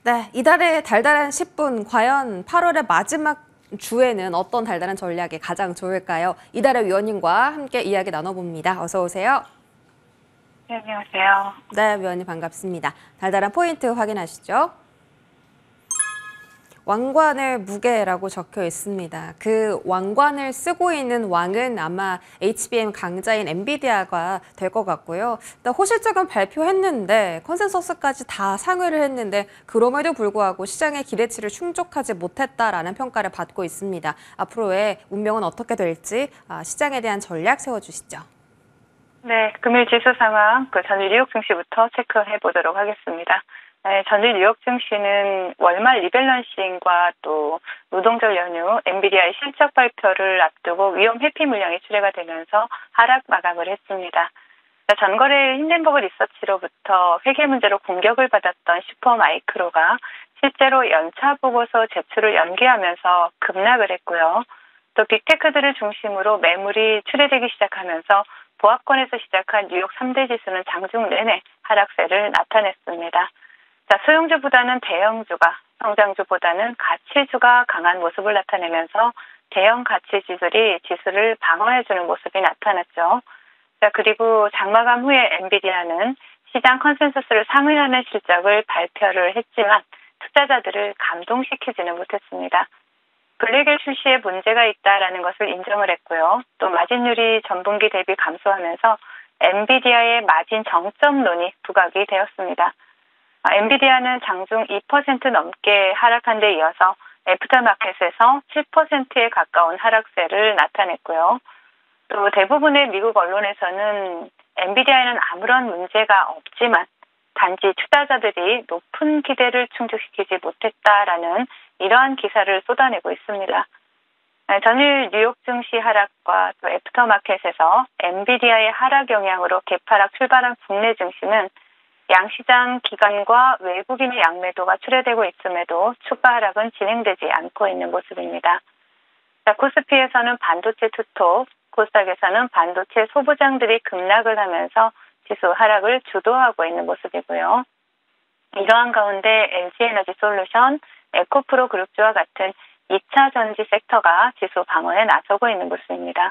네, 이달의 달달한 10분, 과연 8월의 마지막 주에는 어떤 달달한 전략이 가장 좋을까요? 이달의 위원님과 함께 이야기 나눠봅니다. 어서 오세요. 네, 안녕하세요. 네, 위원님 반갑습니다. 달달한 포인트 확인하시죠. 왕관의 무게라고 적혀 있습니다. 그 왕관을 쓰고 있는 왕은 아마 HBM 강자인 엔비디아가 될 것 같고요. 일단 호실적인 발표했는데 컨센서스까지 다 상회를 했는데 그럼에도 불구하고 시장의 기대치를 충족하지 못했다라는 평가를 받고 있습니다. 앞으로의 운명은 어떻게 될지 시장에 대한 전략 세워주시죠. 네, 금일 지수 상황, 전일 뉴욕 증시부터 체크해 보도록 하겠습니다. 네, 전일 뉴욕 증시는 월말 리밸런싱과 또 노동절 연휴 엔비디아의 실적 발표를 앞두고 위험 회피 물량이 출회가 되면서 하락 마감을 했습니다. 전거래 힌덴버그 리서치로부터 회계 문제로 공격을 받았던 슈퍼마이크로가 실제로 연차 보고서 제출을 연기하면서 급락을 했고요. 또 빅테크들을 중심으로 매물이 출회되기 시작하면서 보합권에서 시작한 뉴욕 3대 지수는 장중 내내 하락세를 나타냈습니다. 소형주보다는 대형주가, 성장주보다는 가치주가 강한 모습을 나타내면서 대형 가치지들이 지수를 방어해주는 모습이 나타났죠. 그리고 장마감 후에 엔비디아는 시장 컨센서스를 상회하는 실적을 발표를 했지만 투자자들을 감동시키지는 못했습니다. 블랙엘 출시에 문제가 있다라는 것을 인정을 했고요. 또 마진율이 전분기 대비 감소하면서 엔비디아의 마진 정점론이 부각이 되었습니다. 엔비디아는 장중 2% 넘게 하락한 데 이어서 애프터마켓에서 7%에 가까운 하락세를 나타냈고요. 또 대부분의 미국 언론에서는 엔비디아에는 아무런 문제가 없지만 단지 투자자들이 높은 기대를 충족시키지 못했다라는 이러한 기사를 쏟아내고 있습니다. 전일 뉴욕 증시 하락과 또 애프터마켓에서 엔비디아의 하락 영향으로 개파락 출발한 국내 증시는 양시장 기관과 외국인의 양매도가 출회되고 있음에도 추가 하락은 진행되지 않고 있는 모습입니다. 코스피에서는 반도체 투톱, 코스닥에서는 반도체 소부장들이 급락을 하면서 지수 하락을 주도하고 있는 모습이고요. 이러한 가운데 LG에너지솔루션, 에코프로 그룹주와 같은 2차 전지 섹터가 지수 방어에 나서고 있는 모습입니다.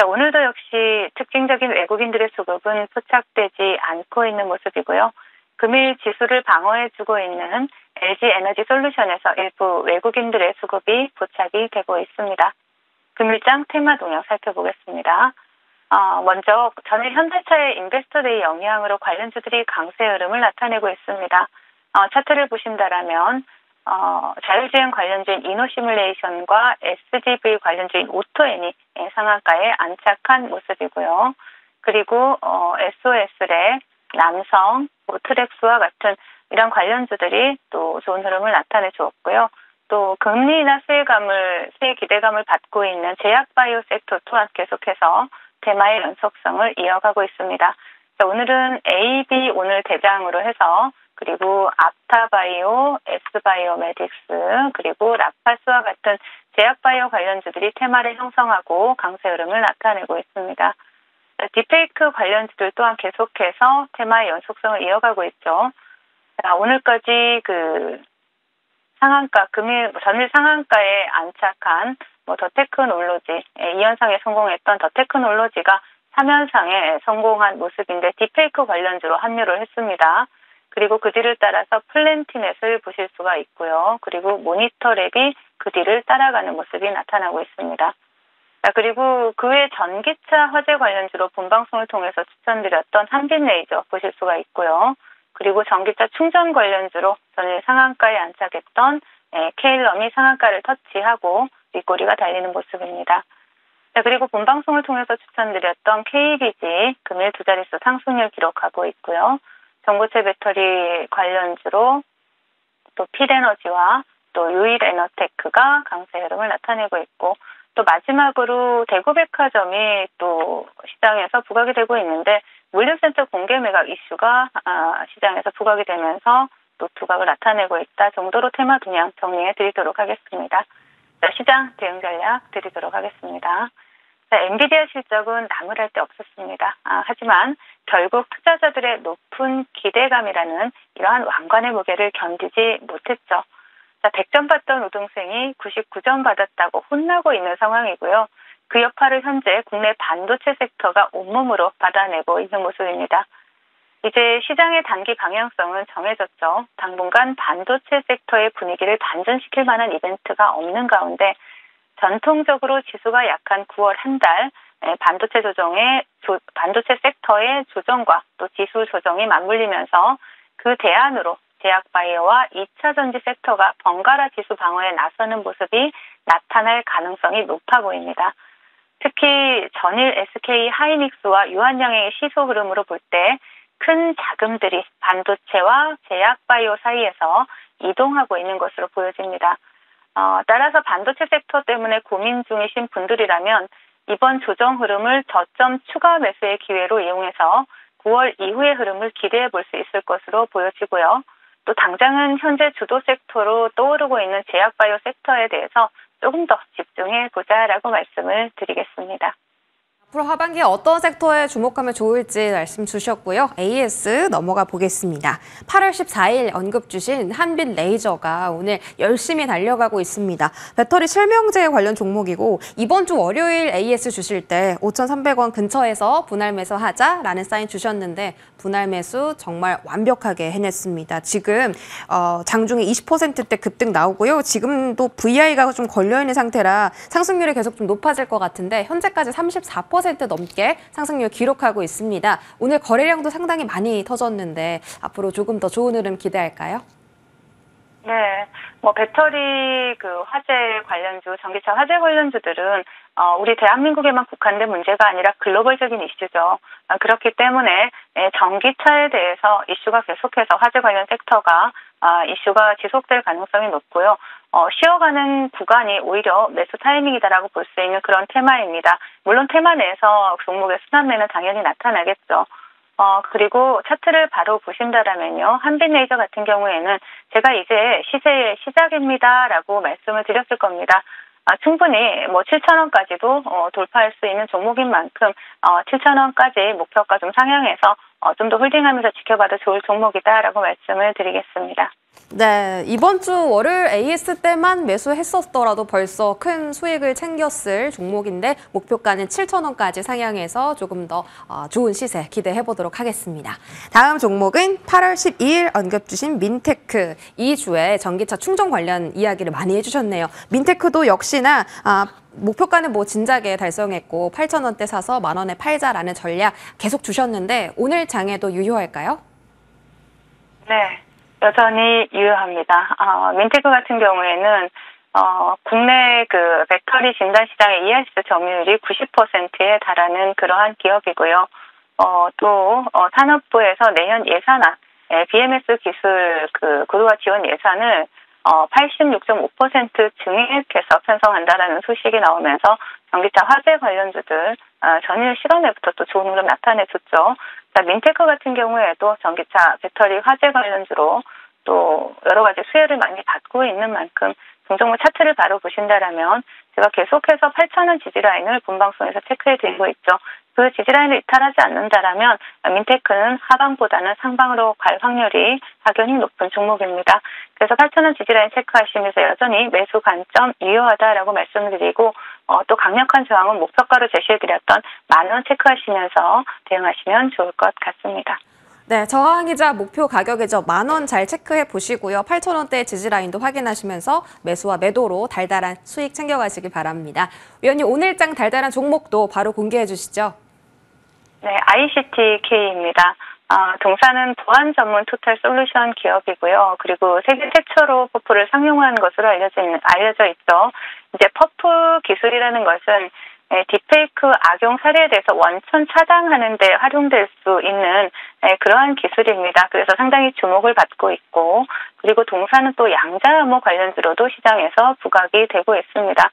오늘도 역시 특징적인 외국인들의 수급은 포착되지 않고 있는 모습이고요. 금일 지수를 방어해주고 있는 LG에너지솔루션에서 일부 외국인들의 수급이 포착이 되고 있습니다. 금일장 테마 동향 살펴보겠습니다. 먼저 전일 현대차의 인베스터데이 영향으로 관련주들이 강세 흐름을 나타내고 있습니다. 차트를 보신다라면 자율주행 관련주인 이노시뮬레이션과 SDV 관련주인 오토앤이 상한가에 안착한 모습이고요. 그리고 SOS랩, 남성, 오트렉스와 같은 이런 관련주들이 또 좋은 흐름을 나타내 주었고요. 또 금리나 수혜 기대감을 받고 있는 제약바이오 섹터 또한 계속해서 테마의 연속성을 이어가고 있습니다. 오늘은 AB 오늘 대장으로 해서 그리고 앞타바이오, S바이오메딕스, 그리고 라파스와 같은 제약바이오 관련주들이 테마를 형성하고 강세 흐름을 나타내고 있습니다. 딥페이크 관련주들 또한 계속해서 테마의 연속성을 이어가고 있죠. 오늘까지 상한가, 전일 상한가에 안착한 더 테크놀로지, 2연상에 성공했던 더 테크놀로지가 3연상에 성공한 모습인데 딥페이크 관련주로 합류를 했습니다. 그리고 그 뒤를 따라서 플랜티넷을 보실 수가 있고요. 그리고 모니터랩이 그 뒤를 따라가는 모습이 나타나고 있습니다. 그리고 그 외 전기차 화재 관련주로 본방송을 통해서 추천드렸던 한빛레이저 보실 수가 있고요. 그리고 전기차 충전 관련주로 전일 상한가에 안착했던 케일럼이 상한가를 터치하고 윗꼬리가 달리는 모습입니다. 그리고 본방송을 통해서 추천드렸던 KBG 금일 두 자릿수 상승률 기록하고 있고요. 전고체 배터리 관련주로 또 필에너지와 또 유일에너테크가 강세 흐름을 나타내고 있고 또 마지막으로 대구백화점이 또 시장에서 부각이 되고 있는데 물류센터 공개 매각 이슈가 시장에서 부각이 되면서 또 두각을 나타내고 있다 정도로 테마 동향 정리해 드리도록 하겠습니다. 시장 대응 전략 드리도록 하겠습니다. 엔비디아 실적은 나무랄 데 없었습니다. 하지만 결국 투자자들의 높은 기대감이라는 이러한 왕관의 무게를 견디지 못했죠. 자, 100점 받던 우등생이 99점 받았다고 혼나고 있는 상황이고요. 그 여파를 현재 국내 반도체 섹터가 온몸으로 받아내고 있는 모습입니다. 이제 시장의 단기 방향성은 정해졌죠. 당분간 반도체 섹터의 분위기를 반전시킬 만한 이벤트가 없는 가운데 전통적으로 지수가 약한 9월 한 달 반도체 섹터의 조정과 또 지수 조정이 맞물리면서 그 대안으로 제약바이오와 2차 전지 섹터가 번갈아 지수 방어에 나서는 모습이 나타날 가능성이 높아 보입니다. 특히 전일 SK 하이닉스와 유한양의 시소 흐름으로 볼 때 큰 자금들이 반도체와 제약바이오 사이에서 이동하고 있는 것으로 보여집니다. 따라서 반도체 섹터 때문에 고민 중이신 분들이라면 이번 조정 흐름을 저점 추가 매수의 기회로 이용해서 9월 이후의 흐름을 기대해 볼 수 있을 것으로 보여지고요. 또 당장은 현재 주도 섹터로 떠오르고 있는 제약바이오 섹터에 대해서 조금 더 집중해 보자라고 말씀을 드리겠습니다. 앞으로 하반기에 어떤 섹터에 주목하면 좋을지 말씀 주셨고요. AS 넘어가 보겠습니다. 8월 14일 언급 주신 한빛레이저가 오늘 열심히 달려가고 있습니다. 배터리 실명제 관련 종목이고 이번 주 월요일 AS 주실 때 5,300원 근처에서 분할 매수하자라는 사인 주셨는데 분할 매수 정말 완벽하게 해냈습니다. 지금 장중에 20%대 급등 나오고요. 지금도 VI가 좀 걸려있는 상태라 상승률이 계속 좀 높아질 것 같은데 현재까지 34% 넘게 상승률 기록하고 있습니다. 오늘 거래량도 상당히 많이 터졌는데 앞으로 조금 더 좋은 흐름 기대할까요? 네, 배터리 화재 관련주, 전기차 화재 관련주들은 우리 대한민국에만 국한된 문제가 아니라 글로벌적인 이슈죠. 그렇기 때문에 전기차에 대해서 이슈가 계속해서 화재 관련 섹터가 이슈가 지속될 가능성이 높고요. 쉬어가는 구간이 오히려 매수 타이밍이다라고 볼 수 있는 그런 테마입니다. 물론 테마 내에서 종목의 순환매는 당연히 나타나겠죠. 그리고 차트를 바로 보신다라면요. 한빛레이저 같은 경우에는 제가 이제 시세의 시작입니다라고 말씀을 드렸을 겁니다. 충분히 7,000원까지도 돌파할 수 있는 종목인 만큼 7,000원까지 목표가 좀 상향해서 좀 더 홀딩하면서 지켜봐도 좋을 종목이다라고 말씀을 드리겠습니다. 네, 이번 주 월요일 AS 때만 매수했었더라도 벌써 큰 수익을 챙겼을 종목인데 목표가는 7,000원까지 상향해서 조금 더 좋은 시세 기대해 보도록 하겠습니다. 다음 종목은 8월 12일 언급 주신 민테크. 이 주에 전기차 충전 관련 이야기를 많이 해주셨네요. 민테크도 역시나 목표가는 진작에 달성했고 8,000원대 사서 만원에 팔자라는 전략 계속 주셨는데 오늘 장에도 유효할까요? 네. 여전히 유효합니다. 민테크 같은 경우에는 국내 배터리 진단 시장의 ERS 점유율이 90%에 달하는 그러한 기업이고요. 또 산업부에서 내년 예산안 BMS 기술 고도화 지원 예산을 86.5% 증액해서 편성한다라는 소식이 나오면서 전기차 화재 관련주들 전일 실험회부터 또 좋은 흐름 나타내줬죠. 자, 민테크 같은 경우에도 전기차 배터리 화재 관련주로 또 여러 가지 수혜를 많이 받고 있는 만큼 종목 차트를 바로 보신다라면 제가 계속해서 8,000원 지지라인을 본방송에서 체크해드리고 있죠. 그 지지라인을 이탈하지 않는다라면 민테크는 하방보다는 상방으로 갈 확률이 확연히 높은 종목입니다. 그래서 8,000원 지지라인 체크하시면서 여전히 매수 관점 유효하다라고 말씀을 드리고 또 강력한 저항은 목표가로 제시해드렸던 만원 체크하시면서 대응하시면 좋을 것 같습니다. 네, 저항이자 목표 가격이죠. 만원 잘 체크해 보시고요. 8,000원대 지지라인도 확인하시면서 매수와 매도로 달달한 수익 챙겨가시기 바랍니다. 위원님, 오늘장 달달한 종목도 바로 공개해 주시죠. 네, ICTK입니다. 동사는 보안 전문 토탈 솔루션 기업이고요. 그리고 세계 최초로 퍼프를 상용한 것으로 알려져 있죠. 이제 퍼프 기술이라는 것은 딥페이크 악용 사례에 대해서 원천 차단하는 데 활용될 수 있는 그러한 기술입니다. 그래서 상당히 주목을 받고 있고, 그리고 동사는 또 양자암호 관련주로도 시장에서 부각이 되고 있습니다.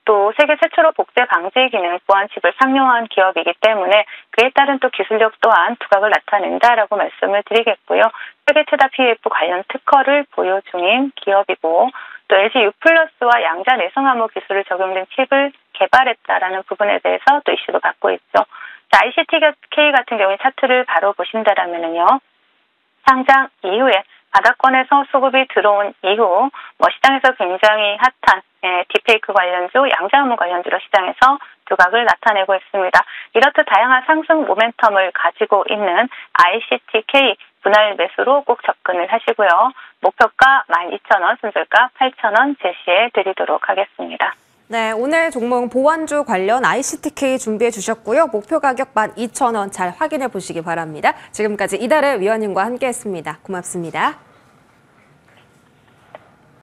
또 세계 최초로 복제 방지 기능 보안칩을 상용한 기업이기 때문에 그에 따른 또 기술력 또한 두각을 나타낸다라고 말씀을 드리겠고요. 세계 최다 PF 관련 특허를 보유 중인 기업이고, 또 LG U+와 양자 내성암호 기술을 적용된 칩을 개발했다라는 부분에 대해서 또 이슈도 받고 있죠. 자, ICTK 같은 경우에 차트를 바로 보신다라면은요. 상장 이후에 바닥권에서 수급이 들어온 이후 시장에서 굉장히 핫한 딥페이크 관련주, 양자음모 관련주로 시장에서 두각을 나타내고 있습니다. 이렇듯 다양한 상승 모멘텀을 가지고 있는 ICTK 분할 매수로 꼭 접근을 하시고요. 목표가 12,000원, 손절가 8,000원 제시해 드리도록 하겠습니다. 네, 오늘 종목 보완주 관련 ICTK 준비해 주셨고요. 목표 가격 12,000원 잘 확인해 보시기 바랍니다. 지금까지 이달의 위원님과 함께했습니다. 고맙습니다.